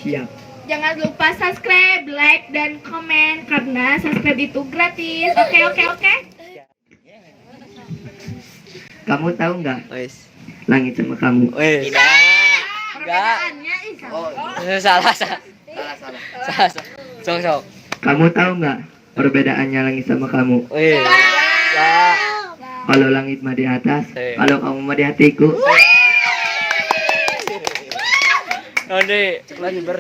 Siap. Jangan lupa subscribe, like, dan komen karena subscribe itu gratis. Oke. Kamu tahu nggak Wes. langit sama kamu? Wes. Tidak. Enggak. Oh, salah. Sok. Kamu tahu nggak perbedaannya langit sama kamu? Wes. Enggak. Kalau langit mah di atas, Eh. kalau kamu mah di hatiku. Nanti lagi ber.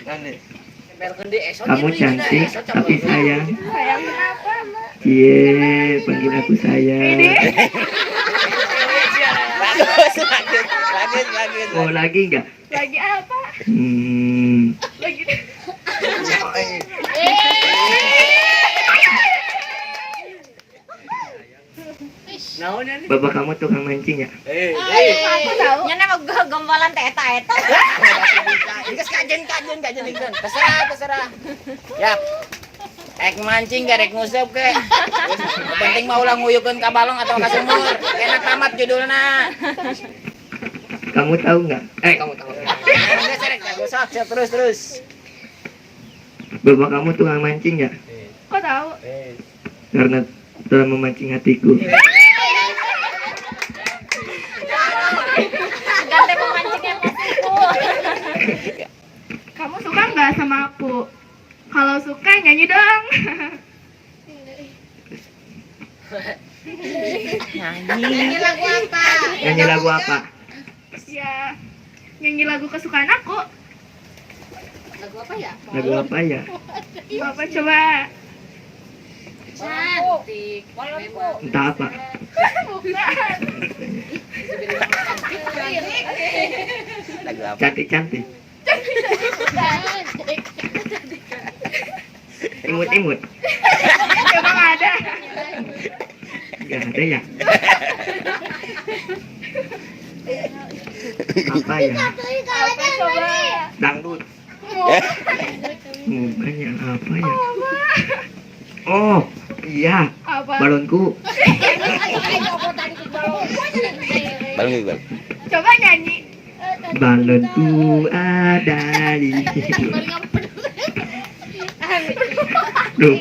Kamu cantik, tapi sayang. Sayang kenapa, Mak? Cie, panggil aku sayang. Lanjut. Oh, lagi nggak? Lagi apa? Lagi Bapak kamu tukang mancing ya? aku tahu. Nya nama gombalan eta. Geus kajen. Terserah. Yap. Ek mancing garek nguseup ke. Yang penting mah ulah nguyukeun ka balong atau ka sumur. Enak tamat judulna. Kamu tahu nggak? Kamu tahu. Geus rek gosok terus. Bapak kamu tukang mancing ya? Kok tahu? Karena telah memancing hatiku. Ganti pemancingnya pasiku. Kamu suka nggak sama aku? Kalau suka nyanyi dong. Nyanyi lagu apa? Nyanyi lagu apa? Ya, nyanyi lagu kesukaan aku. Lagu apa ya? Lagu apa ya? Apa coba? Cantik. Entah apa. Bukan. Lagu apa? Cantik. Imut. Emang ada. Gak ada ya? Apa ya? Apa coba? Dangdut. Bukannya apa ya? Oh, iya. Apa? Balonku. Balong gitu. Coba nyanyi. Balonku ada di Duh.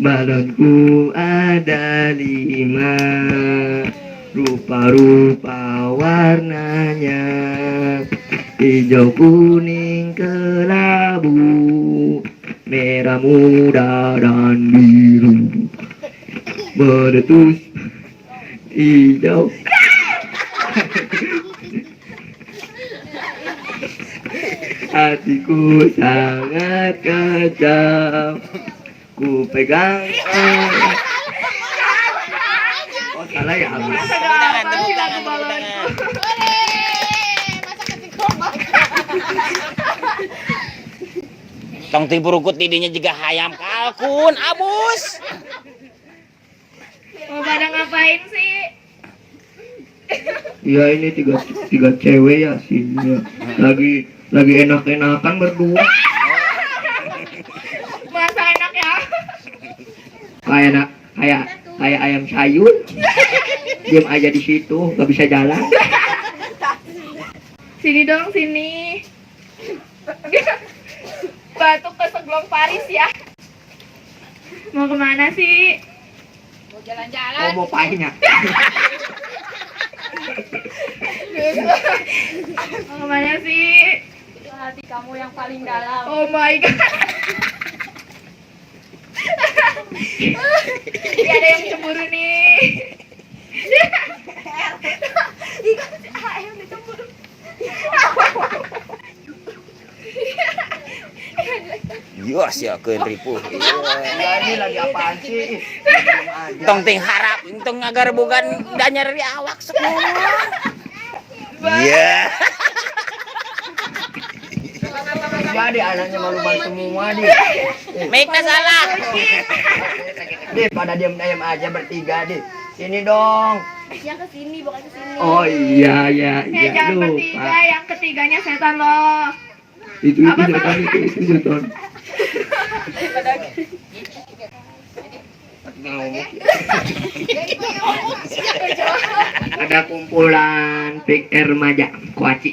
Balonku ada 5, rupa-rupa warnanya, hijau, kuning, kelabu, merah muda dan biru, meletus hijau. Hatiku sangat kejam, ku pegang. Oh, salah ya, Abang. Apa sih lagu balonku? Tong tiburukut tidinya juga hayam kalkun, abus. Mau pada ngapain sih? Ya ini tiga cewek ya sini. Lagi enak-enakan berdua. Masa enak ya? Kayak ayam sayur. Diam aja di situ, gak bisa jalan. Sini dong, sini. Batuk ke seglong Paris ya. Mau kemana sih? Mau jalan-jalan. Oh, mau pahitnya. Mau kemana sih? Itu hati kamu yang paling dalam. Oh my god. Ya, ada yang cemburu nih. Yang dicemburu. Yos ya keun ripuh. Ini lagi apaan sih? Tong ting harap, tong agar bukan danyar di awak semua. Iya. Jadi anaknya malu-malu semua di. Make salah. Di pada diam-diam aja bertiga di. Sini dong. Yang ke sini bukan ke sini. Oh iya Jangan bertiga, lupa. yang ketiganya setan loh. Itu Apa, setan itu setan. ada kumpulan PKR remaja Koaci.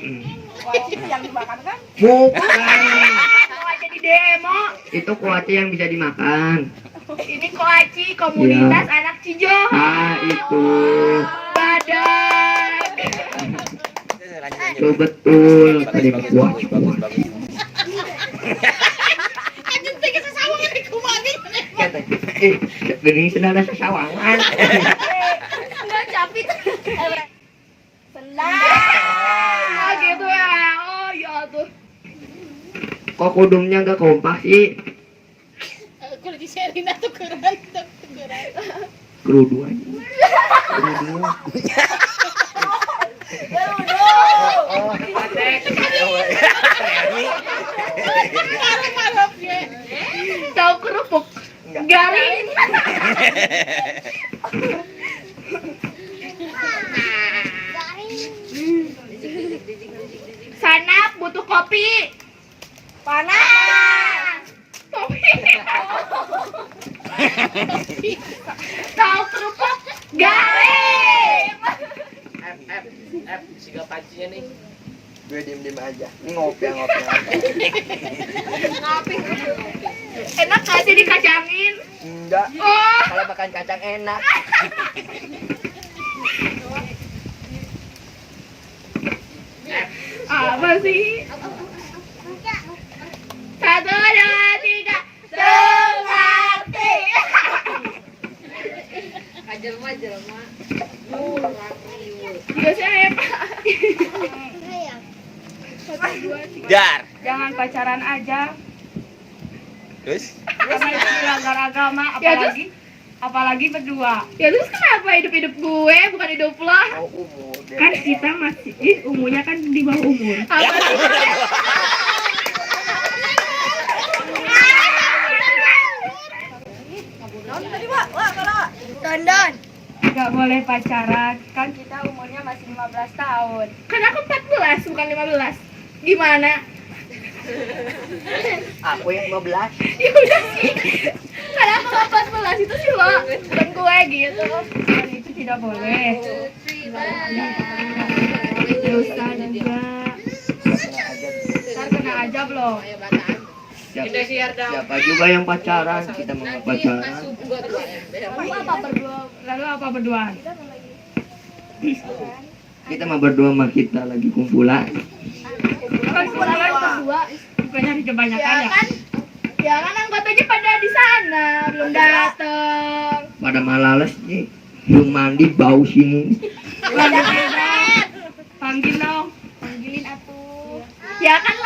Yang dimakan kan? Bukan. Koaci di demo. Itu Koaci yang bisa dimakan. Ini Koaci komunitas anak Cijo. Ah, itu. Badak. Itu betul. Tadi Koaci. Kata, gini sedang ada sesawangan. Enggak capit. Senang. Ah, gitu ya. Oh, ya tuh. Kok kudumnya gak kompak sih? Kalau di Serina tuh keren. Kerudu aja. Kerudu. Tahu kerupuk. Garing. Sanap butuh kopi. Panas. Kopi. Tahu kerupuk. Garing. Siga pancinya nih. Gue diem aja. Ngopi. Enak gak sih dikacangin? Enggak. Oh. Kalau makan kacang enak. Apa sih? 1, 2, 3. Semanti. Jelma. Biasanya ya, Pak. Dar. Jangan pacaran aja. Terus? Karena itu melanggar agama, Ya, apalagi berdua. Ya terus kenapa hidup gue bukan hidup lo? Oh, umur. Kan kita masih umurnya kan di bawah umur. Apa sih? Tonton. Gak boleh pacaran, kan kita umurnya masih 15 tahun. Kan aku 14 bukan 15. Gimana? Aku yang 15. Ya udah sih. Kan aku 14 itu sih lo, bukan gue gitu. Dan itu tidak boleh. Dosa juga. Ntar kena aja belum? Siapa juga yang pacaran? Kita mau pacaran. Lalu apa berduaan? Kita mau berdua sama kita lagi kumpulan. Kan kumpulan berdua, bukannya kebanyakan ya? Ya kan anggotanya pada di sana belum dateng. Pada malales nih. Belum mandi bau sini. Panggil dong. Panggilin atuh. Ya kan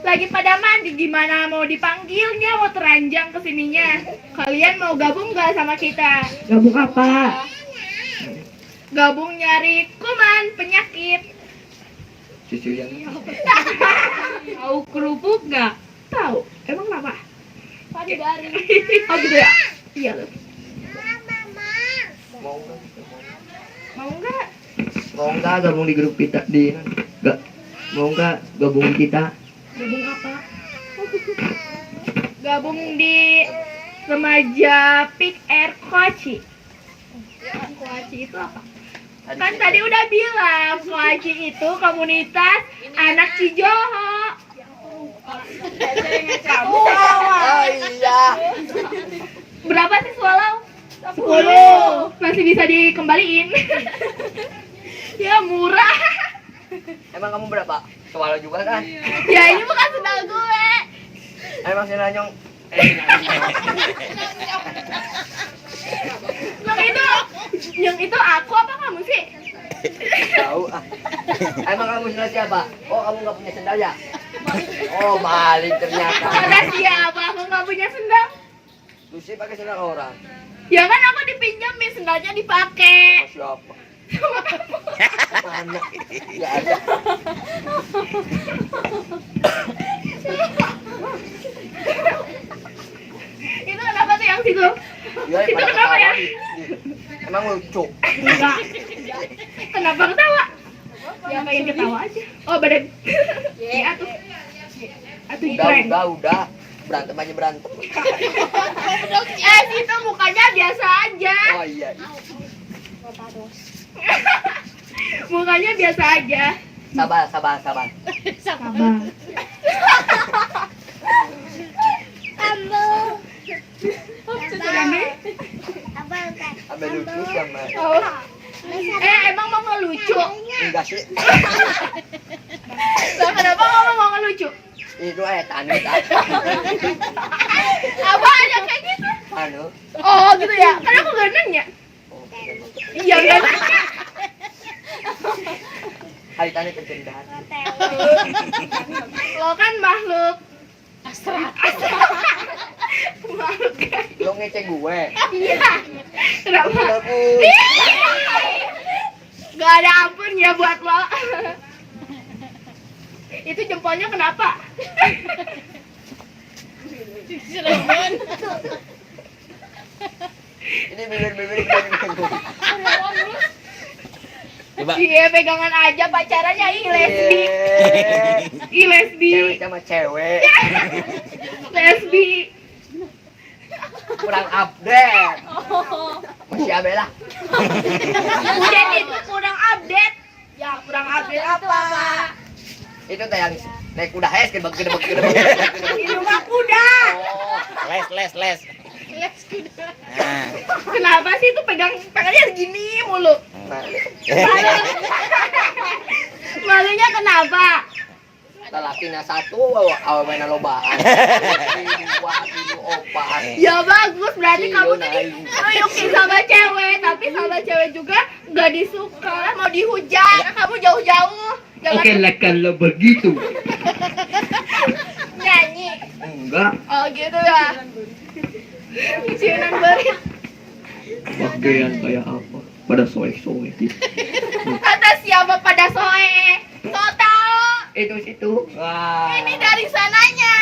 lagi pada mandi, gimana mau dipanggilnya, mau teranjang kesininya. Kalian mau gabung gak sama kita? Gabung apa? Gabung nyari kuman penyakit. Susu yang Tahu kerupuk gak? Tahu? Emang apa? Padi garing. Oh gitu ya? Iya loh. mau Mau nggak? mau nggak gabung di grup kita di nggak mau nggak gabung kita Gabung apa? Gabung di remaja Pick Air Koaci. Koaci itu apa? Kan tadi udah bilang Koaci itu komunitas anak Cijoho. Kamu oh iya Berapa sih swallow? 10. Masih bisa dikembaliin. Ya murah. emang kamu berapa soal juga kan Ya ini bukan sendal gue. emang si Nanyong Yang itu aku apa kamu sih? tahu ah emang kamu sendal siapa oh kamu nggak punya sendal ya oh maling ternyata Ada siapa? Aku nggak punya sendal. Lucy pakai sendal orang Ya kan aku dipinjamin, sendalnya dipakai. sama siapa Sama kamu. mana nggak ada Itu kenapa tuh yang situ? ya Itu pada kenapa ya? ketawa nih. Emang lucu Enggak. Kenapa ketawa? Ya pengen ketawa aja. Oh badan. Ya atuh. Atuh keren. udah berantem aja berantem Situ mukanya biasa aja. oh iya Mukanya biasa aja. Sabar, sabar, sabar. Sabar. Rame? Sampai lucu sama. Oh. Emang mau ngelucu? Enggak sih. Lah kenapa kamu mau ngelucu? Itu tanu Apa aja kayak gitu? anu. Oh gitu ya? Kan aku gak nanya. Iya gak nanya. Hari tani tercendat. Lo kan makhluk astral. Makhluk kan? Lo ngecek gue. Iya. Kenapa? Aku. Gak ada ampun ya buat lo. Itu jempolnya kenapa? Ini bibir-bibir dari minggu. Coba. Iya pegangan aja pacarannya lesbi. Ih lesbi. Cewek sama cewek. Lesbi. Kurang update. Masih Abela. Udah itu kurang update. Ya kurang update apa? Itu teh yang naik kuda hes gedebek. Di rumah kuda. Oh, Les. Nah. Kenapa sih itu pegangnya gini mulu? nah, Malunya kenapa? lelakinya satu, awal main lobaan. Dua, tilu, opat. Ya bagus, berarti Iya, kamu tadi nunjukin sama cewek, tapi sama cewek juga nggak disuka, mau dihujat, kamu jauh-jauh. Jangan Oke lah kalau begitu. nyanyi. Enggak, Oh gitu ya. Ciuman berit. pakaian kayak apa? Pada soek-soek gitu. Kata siapa pada soe? So tau. Itu situ. Wah. Ini dari sananya.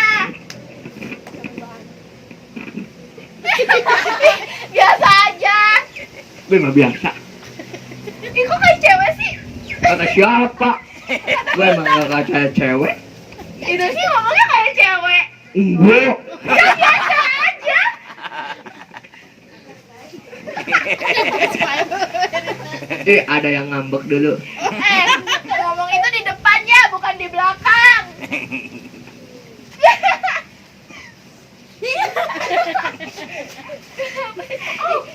Biasa aja. Gue mah biasa. Ih kok kayak cewek sih? Kata siapa? Gue emang gak kata cewek. Itu sih ngomongnya kayak cewek. Enggak. Ya biasa aja. Ada yang ngambek dulu. Ngomong itu di depannya bukan di belakang.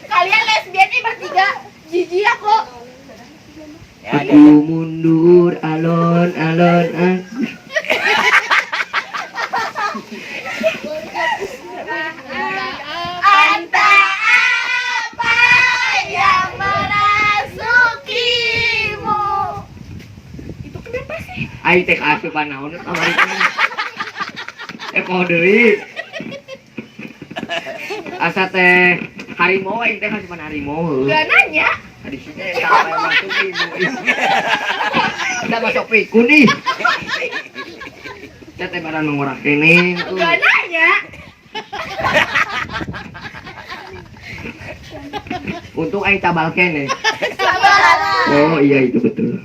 Kalian lesbian nih bertiga. Jijik aku. Ya, Aku mundur alon-alon aku. Entah apa yang merasukimu. Itu kenapa sih? Ayo teh asupan naon kamari teh. Eko deui. Asa teh harimau aing teh asupan harimau. Gak nanya. Di sini sampai masuk ibu. Udah masuk piku nih. Saya teh barang ngorek kene. Gak nanya. Untuk aing tabal kene. Sabar. Oh iya itu betul.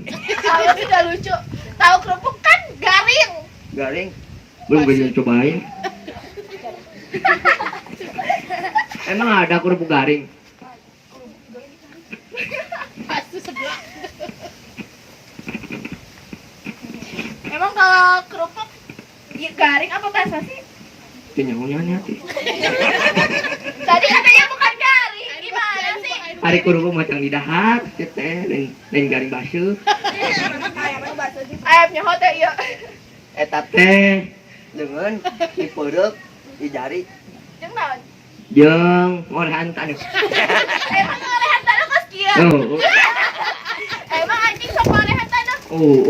Kamu sih gak lucu. Tahu kerupuk kan garing. Garing. Belum gue cobain. Emang ada kerupuk garing? Emang kalau kerupuk garing apa basah sih? Kenyangnya hati. Tadi katanya bukan garing. Gimana sih? Hari kerupuk macam di dahar, teh, lain garing basuh. Ayamnya hotel ya. Eta Teh, dengan di perut, di jari. Jeung naon? jeung ngorehan tanu. Emang ngorehan tanah kos kieu. Oh, Emang anjing sok ngorehan tanah.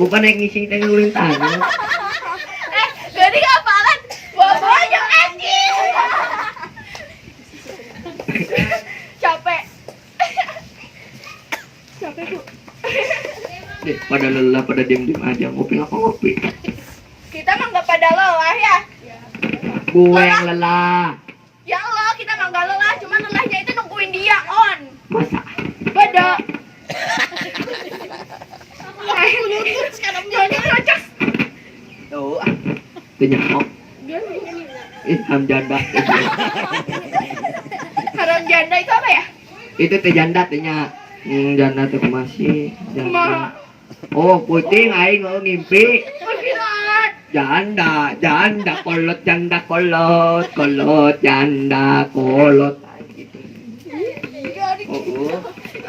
pan naik ngising teh ngulin tanu. Geuning apalan. Bawa jeung anjing. Capek. Capek, Bu. Deh, pada lelah, pada diem-diem aja, ngopi apa ngopi. Kita mah enggak pada lelah ya. Gue yang lelah. Ya Allah, kita mah enggak lelah, cuma lelahnya itu nungguin dia on. Masa? Beda. Jangan ngocos. Tuh, Teh nyamuk. Ham janda. Haram janda itu apa ya? Itu teh janda tehnya. Janda teh masih Kumaha? janda. Oh, puting aing ngimpi. Kunaon? Janda kolot, janda kolot.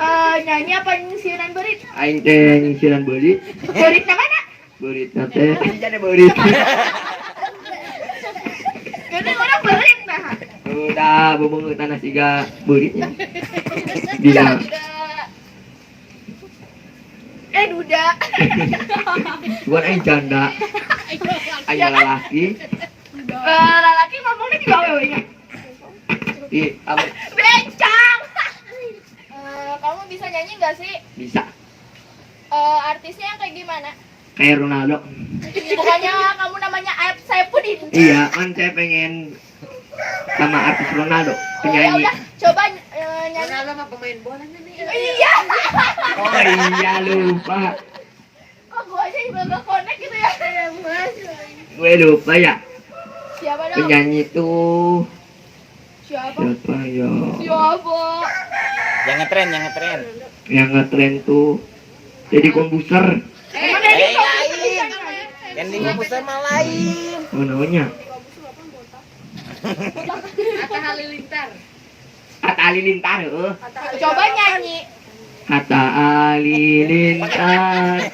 Oh, Nyanyi apa nyisiran berit? aing teh nyisiran beurit. Berit na mana? Beurit teh jadi beurit. Gede orang berit nah. Udah beubeung tanah siga beuritnya. Dina Duda. bukan aing janda. Aing lalaki. Lalaki ngomongnya di gawe-nya. Apa? Bencang. Kamu bisa nyanyi nggak sih? Bisa. Artisnya yang kayak gimana? Kayak Ronaldo. Bukannya kamu namanya Aep Saipudin? Iya, kan saya pengen sama artis Ronaldo, Ya penyanyi. udah, coba nyanyi. Ronaldo mah pemain bola nih. Iya. Oh iya lupa. Kok gua aja juga nggak connect gitu ya? Gue lupa ya. Siapa dong? Penyanyi tuh Siapa? siapa ya? Siapa? Yang ngetren. Yang ngetren tuh jadi kompuser. Emang dari Eh, kamu lain. Yang di komputer mah lain. Oh namanya Atta Halilintar. Atta Halilintar. Coba nyanyi. Atta Halilintar.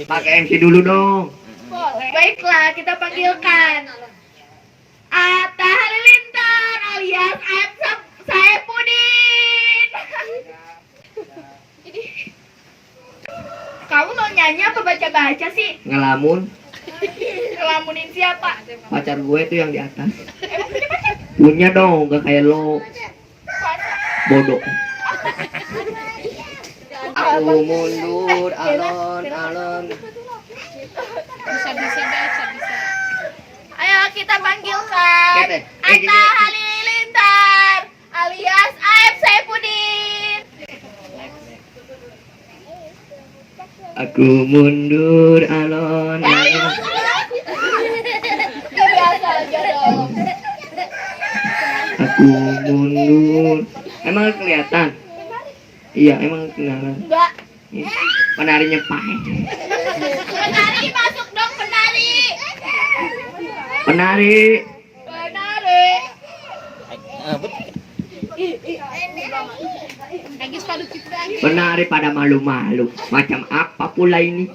Pakai MC dulu dong. Boleh. Baiklah, kita panggilkan Atta Halilintar alias Aep Saipudin. Kamu mau nyanyi apa baca-baca sih? Ngelamun. Ngelamunin siapa? Pacar gue tuh yang di atas. Emang punya pacar? Punya dong, gak kayak lo. Bodoh. Aku mundur, alon. Bisa guys, bisa. Ayo kita panggilkan Kete. Atta Halilintar alias Aep Saipudin. Aku mundur, alon. Biasa aja dong. Aku mundur. Emang kelihatan? Iya, emang kelihatan. Enggak. Penarinya pahe. Penari masuk dong penari. Penari. Penari. Agis padu cipta. Penari pada malu-malu. Macam apa pula ini?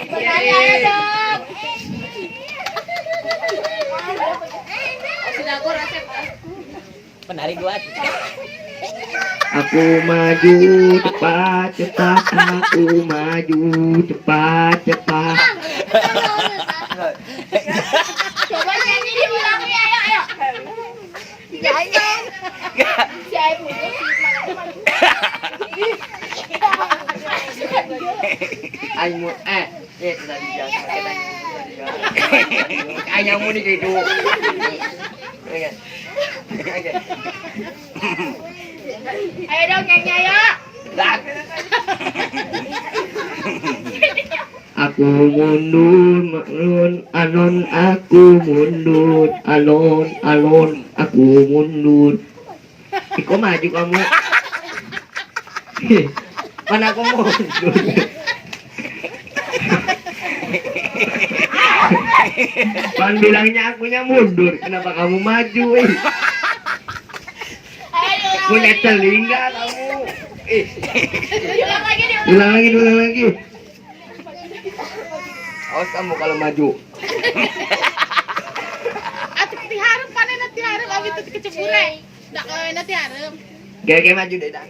Penari ayo dong. Sudah aku resep. Penari gua. Aku maju cepat. Aku maju cepat. Coba nyanyi di belakangnya ayo. Nyanyi. Si Aep itu Aing mau tadi jangan. Aing mau nih gitu. ayo dong nyanyi ayo. Aku mundur, alon, aku mundur, alon, aku mundur. Kok maju kamu? Mana aku mundur? Pan bilangnya akunya mundur, kenapa kamu maju? Ayo Punya telinga kamu. ulang lagi. Ulang lagi. Awas kamu kalau maju. Atuh diharap panen nanti harap abi teh kecebure. Dak nanti harap. Kayak maju deh dah.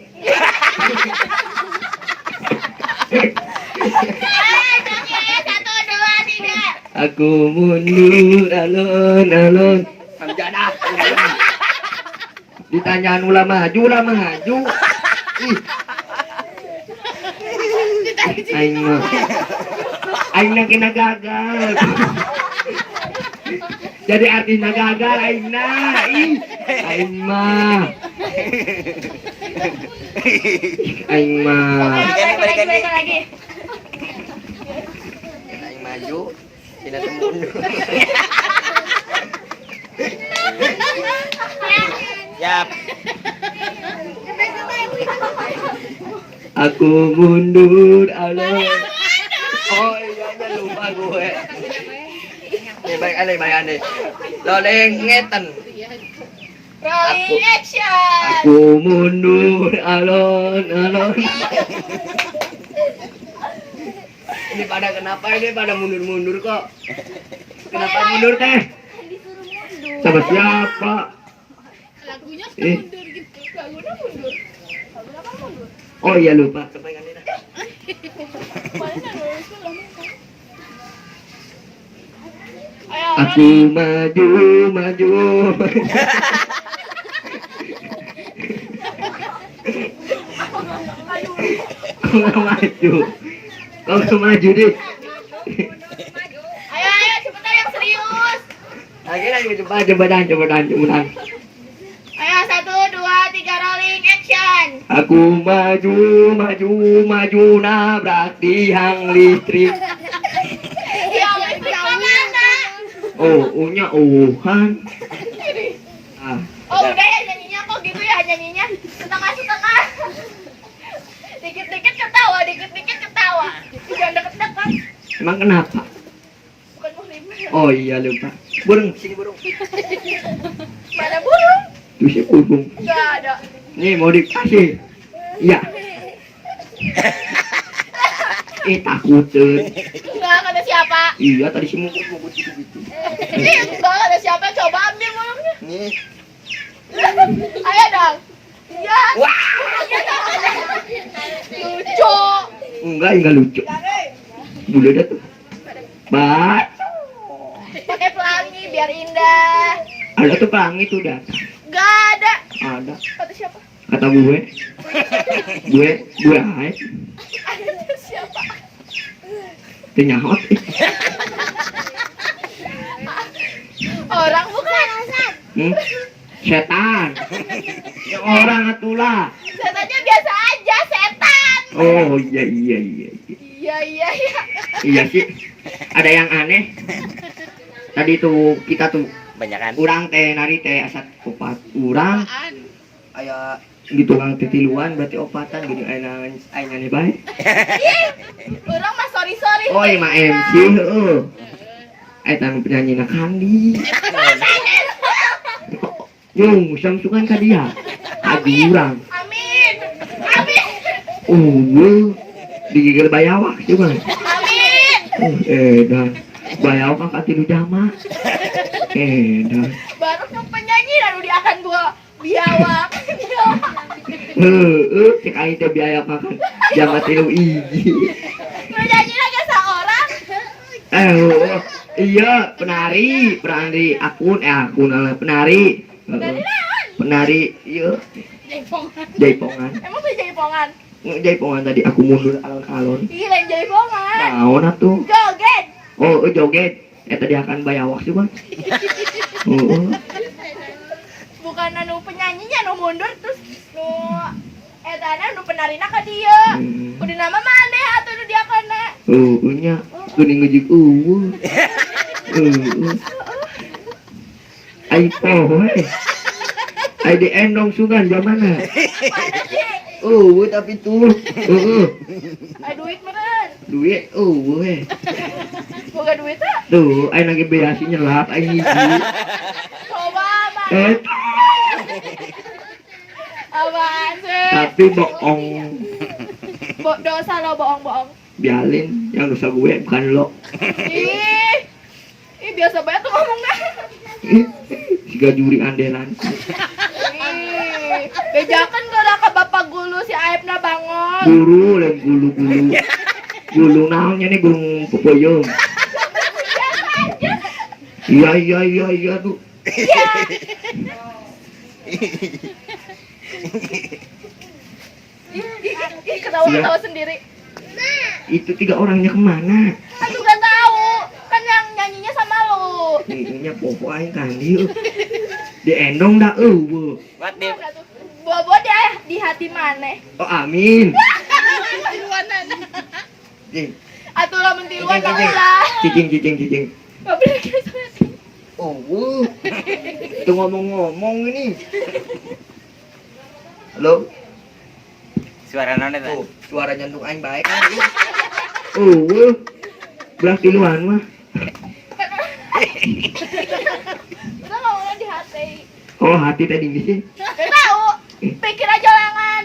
Ayo nyanyi ayo 1, 2, 3. Aku mundur, alon. Samjadah. Ditanyaan ulah maju. Ih. Aing na gagal. Jadi artis na gagal aing na. Aing mah. Balik lagi. Aing maju, tidak mundur. Yap. Aku mundur alon. Oh iya lupa gue. Nih baik aneh. Rolling ngeten. Rolling action. Aku mundur alon. Ini pada kenapa ini pada mundur kok? Kenapa mundur teh? Sama siapa? Lagunya Eh. mundur gitu. Lagunya mundur. Lagunya kan mundur. Oh iya lupa. Kepengen ini. Ayo, Aku maju. Kau nggak maju. Kau nggak maju deh. ayo, cepetan yang serius. Lagi cepetan. Ayo, 1, 2, 3, rolling action. Aku maju nabrak tiang listrik. Ya, listrik mana? Oh, kan. Ah, Oh, udah ya nyanyinya kok gitu ya nyanyinya. Setengah. Dikit-dikit ketawa. Jangan deket-deket. emang kenapa? Bukan muhrim. Oh iya lupa. Burung, sini burung. Mana burung? Tuh si burung. Gak ada. Nih mau dikasih. Iya. Takutin. Enggak ada siapa. Iya tadi si mungut gitu. Enggak ada siapa. Coba ambil burungnya. Nih. Ayo dong. Ya. Wah. Lucu. Enggak lucu. Bule dah tuh. Bat. Pakai pelangi biar indah. Ada tuh pelangi tuh dah. Gak ada. Ada. Kata siapa? Kata gue hai. Ada siapa? Ternyahot. Orang bukan. Setan. Yang orang atulah. Setannya biasa aja, setan. Oh iya. Iya. Iya sih. Ada yang aneh. Tadi tuh kita tuh Banyakan. urang teh nari teh asat opat urang. Aya di tukang titiluan berarti opatan gitu ayeuna nih bae. Orang mah sorry. Oh iya mah MC heeh. Eta nu penyanyi Kandi. Yung samsungan ka dia. Adi urang. Amin. Digigil bayawak juga. Amin. Dan bayawak ka tilu jama. Dan Baru yang penyanyi lalu dia akan gua biawak. cek aing teh biaya makan jama tilu iji. Penyanyi lagi seorang. Iya penari akun penari. Penari iya jaipongan. Emang tuh jaipongan? Jaipongan tadi aku mundur alon-alon. Gila yang jaipongan. Naon atuh? Joget. Oh joget. Tadi akan bayawak sih bang. Bukan anu penyanyinya nu mundur terus nu etana nu penarina ka dieu. Udah nama maneh atuh nu dia kana. Nya kuning ngejik ai poho ai di endong sugan jamana. Mana sih? Tapi tuh Ai duit meureun. duit Boga duit teh. tuh ai lagi beasi nyelap ai hiji. Coba mah. Apaan sih? Tapi bohong. Dosa lo bohong. Bialin yang dosa gue bukan lo. Ih biasa banget tuh ngomongnya. Siga juri andelan. Bejakan gara ka bapak gulu si Aibna bangun. Guru lem gulu. Gulu naonnya nih gulung popoyong. Iya tuh. Iya. Ih, ketawa sendiri. Itu 3 orangnya kemana? Aku gak tahu. Kan yang nyanyinya sama lu. Ininya popo aing kandi. Di endong dah Bu. Buat di Bobo dia di hati maneh. Oh amin. Atuh lamun tiluan mah ulah. Cicing. Gak boleh gitu. Itu ngomong ini. Halo. suara nona Tuh, tadi. suara jantung aing baik. Belah tiluan mah. Udah ngomongnya di hati. Oh, hati tadi sih. Gak tahu. Pikir aja lengan.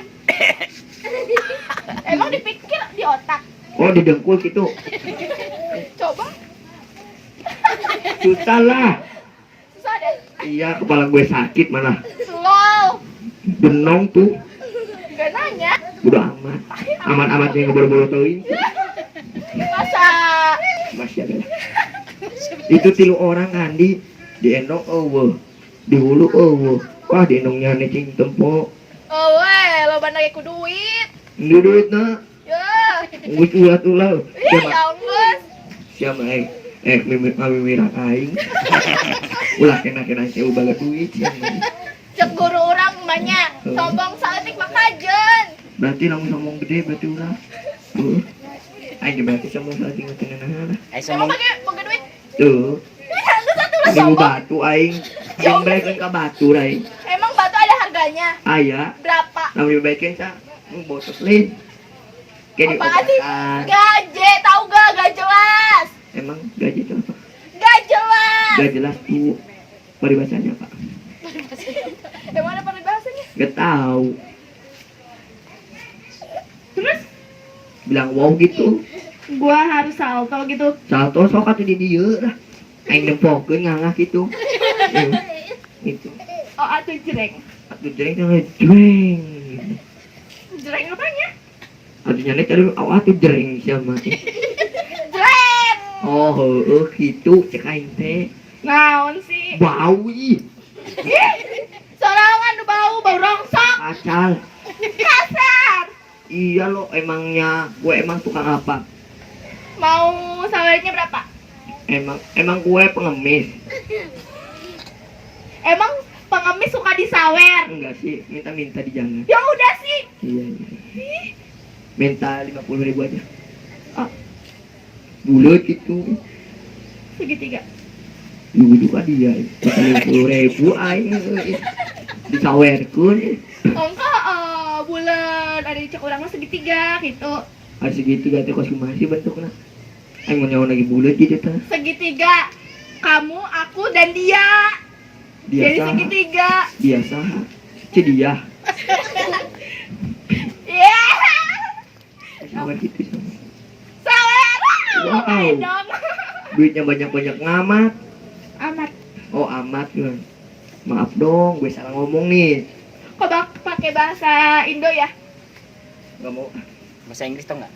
Emang dipikir di otak. Oh, di dengkul gitu. Coba. Susah lah. Susah deh. Iya, kepala gue sakit malah. Slow. Benong tuh. Gak nanya. Udah amat. Amat-amat yang boro-boro teuing. Masa. Masih ada. Itu tilu orang kan di endong di hulu wah di endongnya necing tempo Oh weh, lo bandar ku duit. ini duit na Ya. ngurus ulah Ya ampun. siapa mimirak aing ulah kena saya baga duit siapa Cek guru orang banyak. Sombong saeutik makajen. berarti langsung sombong gede berarti ulah aing berarti sombong saat tinggal tenang Ay Emang sumong. pakai duit? tuh Itu satu lah ada sombong. batu aing yang baik ke batu rai Emang batu ada harganya? ayah Berapa? namun baikin sa botos lain kayak Apaan sih? diobakan Gaje, tahu gak? Gak jelas. emang gaji itu apa Gak jelas. gak jelas tuh peribahasanya pak Emang ada peribahasanya? gak tahu Terus? bilang wow gitu Gua harus salto gitu. salto sok atuh di dieu lah aing nempokeun ngangah gitu itu Oh, atuh jreng. atuh jreng teh jreng Jreng apanya? atuh nyane tadi atuh jreng siapa Jreng. oh heueuh kitu cek aing teh Naon sih? bau ih Sorangan bau rongsok. kacal Kasar. iya lo emangnya gue emang tukang apa Mau sawernya berapa? emang gue pengemis Emang pengemis suka disawer? enggak sih minta di jangan Ya udah sih. iya minta 50.000 aja bulat gitu Segitiga. dulu juga dia 50.000 aing disawerkeun Enggak, bulan ada cek orang mah segitiga gitu. ada segitu gak kostumasi bentuknya aing mau nyawa lagi bulat gitu tah Segitiga. Kamu, aku, dan dia. Jadi biasa segitiga. biasa cedia Iya. sama gitu sama Sawer. Wow. Dong. duitnya banyak ngamat Amat. oh amat kan maaf dong gue salah ngomong nih Kok pakai bahasa Indo ya? nggak mau Bahasa Inggris tau nggak?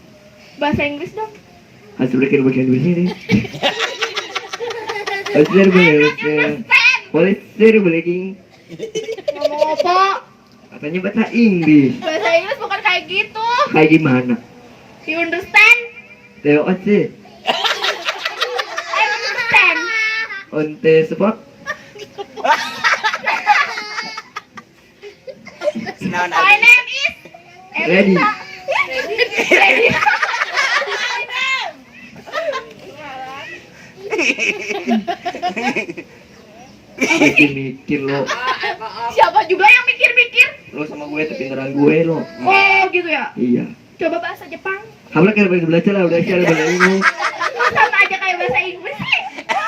Bahasa Inggris dong. hasil bagian sini hasil bagian boleh sih breaking Ngomong apa? katanya bahasa Inggris Bahasa Inggris bukan kayak gitu. kayak gimana You understand? Teo sih I understand. onte spot Sinaon My abi? name is Ready. Elisa. Ready. mikir lo Siapa juga yang mikir-mikir? lo sama gue tuh pinteran gue lo Oh gitu ya. iya Coba bahasa Jepang. kamu kan belajar lah udah cara bahasa Inggris Sama aja kayak bahasa Inggris sih.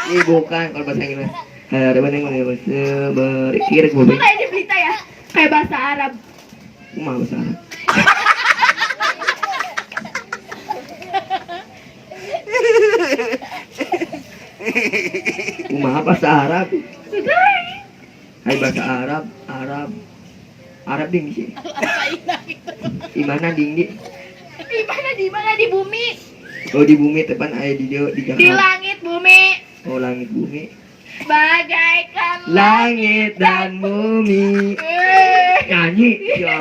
ini bukan kalau bahasa Inggris ada mana yang bahasa berikir gue Itu kayak di Blitar ya. Kayak bahasa Arab. mau bahasa Arab Kumaha bahasa Arab? Sudah. Hai bahasa Arab ding sih. Imana ding di? Di mana di bumi? Oh di bumi tepan aya di Di Jakarta. langit bumi. Oh langit bumi. Bagaikan Langit dan bumi. Nyanyi ya.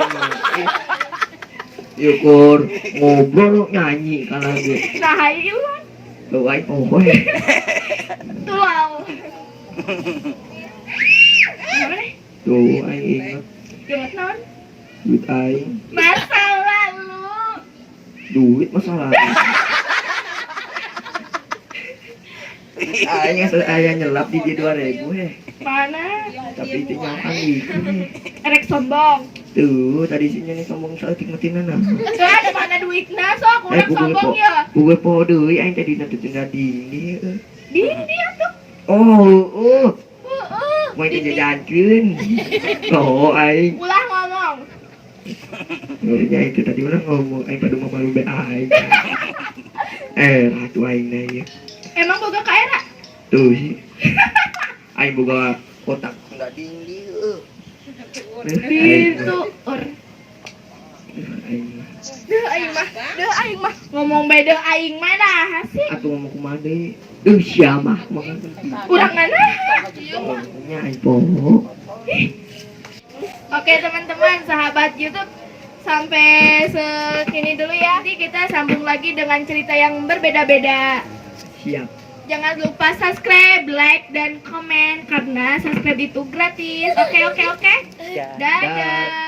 Yukur ngobrol nyanyi kalau gue. Nah, ilang. Tuh ai pohoy. Tulau. Gimana nih? Tuh ai ingat Gimana non? duit aing. Masa lalu. Duit masalah. Ayah nyelap di 2.000 Mana? tapi itu nyaman gitu. Erek sombong. Tuh, tadi sih nih sombong sakit matinan nah. Ada mana duitnya sok kurang sombong ya. Gue po deui aing tadi nantutin ding. Dia tuh. Oh. Mau jajankeun. Oh, aing. Ulah ngomong. Ya itu tadi orang ngomong aing pada mau malu be aing. Ratu aing na ieu. Emang boga kaera? Tuh sih. Aing boga kotak enggak tinggi. Itu Aing. Deuh aing mah. Ngomong beda aing mah dah sih. Atuh ngomong kumaha deui? Sia mah. Urang ngana. Nya aing poho. Oke teman-teman, sahabat YouTube, sampai segini dulu ya. Nanti kita sambung lagi dengan cerita yang berbeda-beda. Siap. Jangan lupa subscribe, like, dan komen karena subscribe itu gratis. Oke. Dadah.